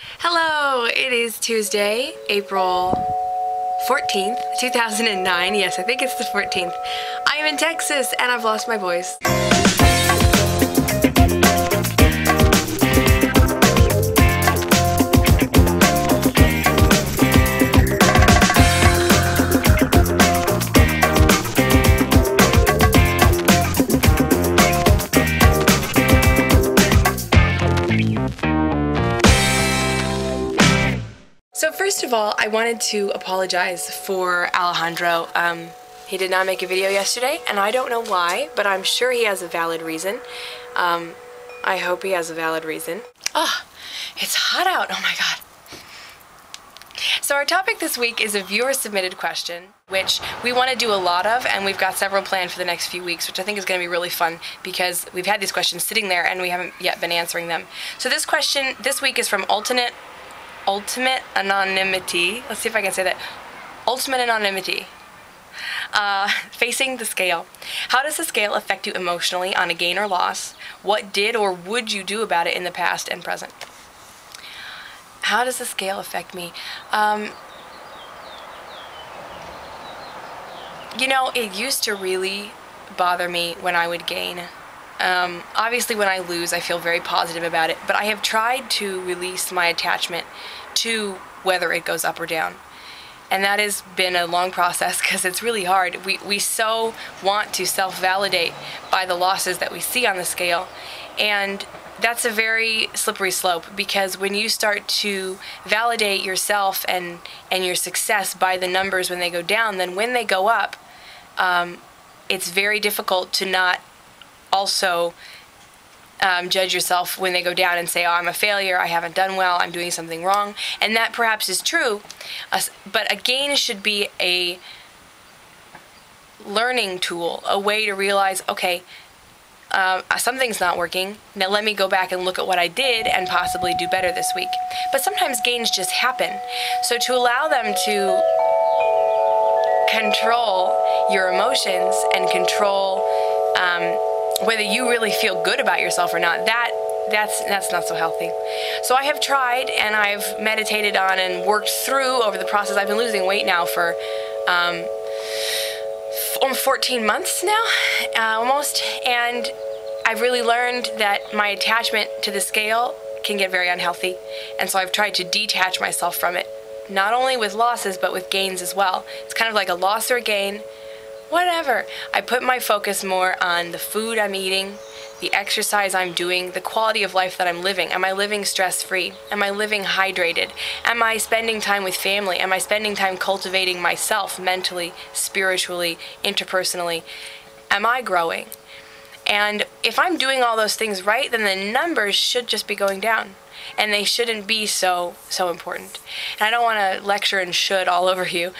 Hello, it is Tuesday, April 14th, 2009. Yes, I think it's the 14th. I am in Texas and I've lost my voice. So first of all, I wanted to apologize for Alejandro. He did not make a video yesterday, and I don't know why, but I'm sure he has a valid reason. I hope he has a valid reason. Oh, it's hot out. Oh my God. So our topic this week is a viewer-submitted question, which we want to do a lot of, and we've got several planned for the next few weeks, which I think is going to be really fun because we've had these questions sitting there and we haven't yet been answering them. So this question this week is from UltimateAnonymity. Let's see if I can say that. UltimateAnonymity. Facing the scale. How does the scale affect you emotionally on a gain or loss? What did or would you do about it in the past and present? How does the scale affect me? You know, it used to really bother me when I would gain. Obviously when I lose, I feel very positive about it, but I have tried to release my attachment to whether it goes up or down. And that has been a long process because it's really hard. We so want to self-validate by the losses that we see on the scale, and that's a very slippery slope, because when you start to validate yourself and your success by the numbers when they go down, then when they go up, it's very difficult to not also judge yourself when they go down and say, oh, I'm a failure, I haven't done well, I'm doing something wrong. And that perhaps is true, but a gain should be a learning tool, a way to realize, okay, something's not working, now let me go back and look at what I did and possibly do better this week. But sometimes gains just happen. So to allow them to control your emotions and control whether you really feel good about yourself or not, that's not so healthy. So I have tried and I've meditated on and worked through over the process. I've been losing weight now for 14 months now, almost, and I've really learned that my attachment to the scale can get very unhealthy, and so I've tried to detach myself from it, not only with losses but with gains as well. It's kind of like a loss or a gain. Whatever. I put my focus more on the food I'm eating, the exercise I'm doing, the quality of life that I'm living. Am I living stress-free? Am I living hydrated? Am I spending time with family? Am I spending time cultivating myself mentally, spiritually, interpersonally? Am I growing? And if I'm doing all those things right, then the numbers should just be going down. And they shouldn't be so important. And I don't want to lecture and should all over you.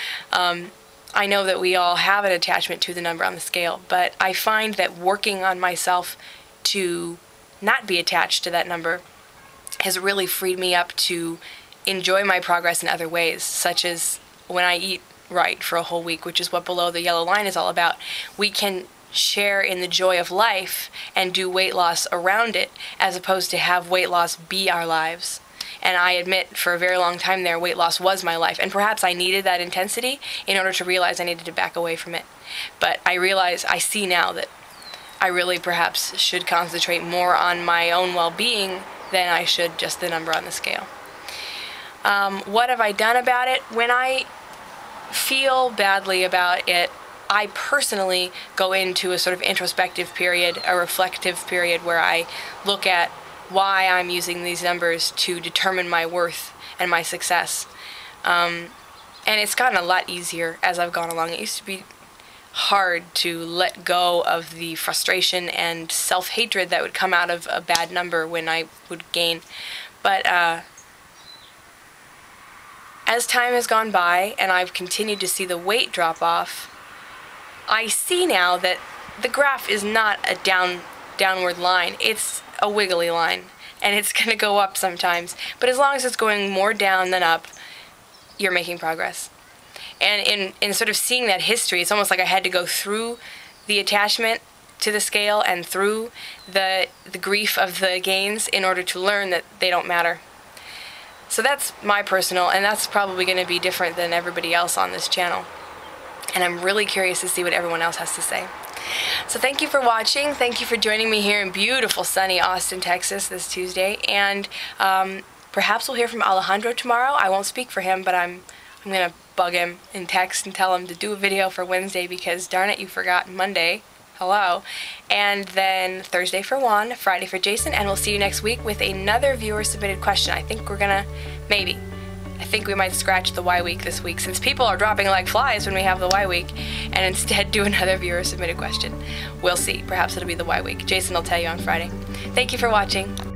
I know that we all have an attachment to the number on the scale, but I find that working on myself to not be attached to that number has really freed me up to enjoy my progress in other ways, such as when I eat right for a whole week, which is what Below the Yellow Line is all about. We can share in the joy of life and do weight loss around it, as opposed to have weight loss be our lives. And I admit, for a very long time there, weight loss was my life. And perhaps I needed that intensity in order to realize I needed to back away from it. But I see now that I really perhaps should concentrate more on my own well-being than I should just the number on the scale. What have I done about it? When I feel badly about it, I personally go into a sort of introspective period, a reflective period, where I look at why I'm using these numbers to determine my worth and my success. And it's gotten a lot easier as I've gone along. It used to be hard to let go of the frustration and self-hatred that would come out of a bad number when I would gain. But as time has gone by and I've continued to see the weight drop off, I see now that the graph is not a downward line. It's a wiggly line, and it's going to go up sometimes. But as long as it's going more down than up, you're making progress. And in sort of seeing that history, it's almost like I had to go through the attachment to the scale and through the grief of the gains in order to learn that they don't matter. So that's my personal, and that's probably going to be different than everybody else on this channel. And I'm really curious to see what everyone else has to say. So thank you for watching. Thank you for joining me here in beautiful sunny Austin, Texas this Tuesday. And perhaps we'll hear from Alejandro tomorrow. I won't speak for him, but I'm going to bug him in text and tell him to do a video for Wednesday because darn it, you forgot Monday. Hello. And then Thursday for Juan, Friday for Jason, and we'll see you next week with another viewer submitted question. I think we're going to, I think we might scratch the Y week this week since people are dropping like flies when we have the Y week, and instead do another viewer submitted question. We'll see. Perhaps it'll be the Y week. Jason will tell you on Friday. Thank you for watching.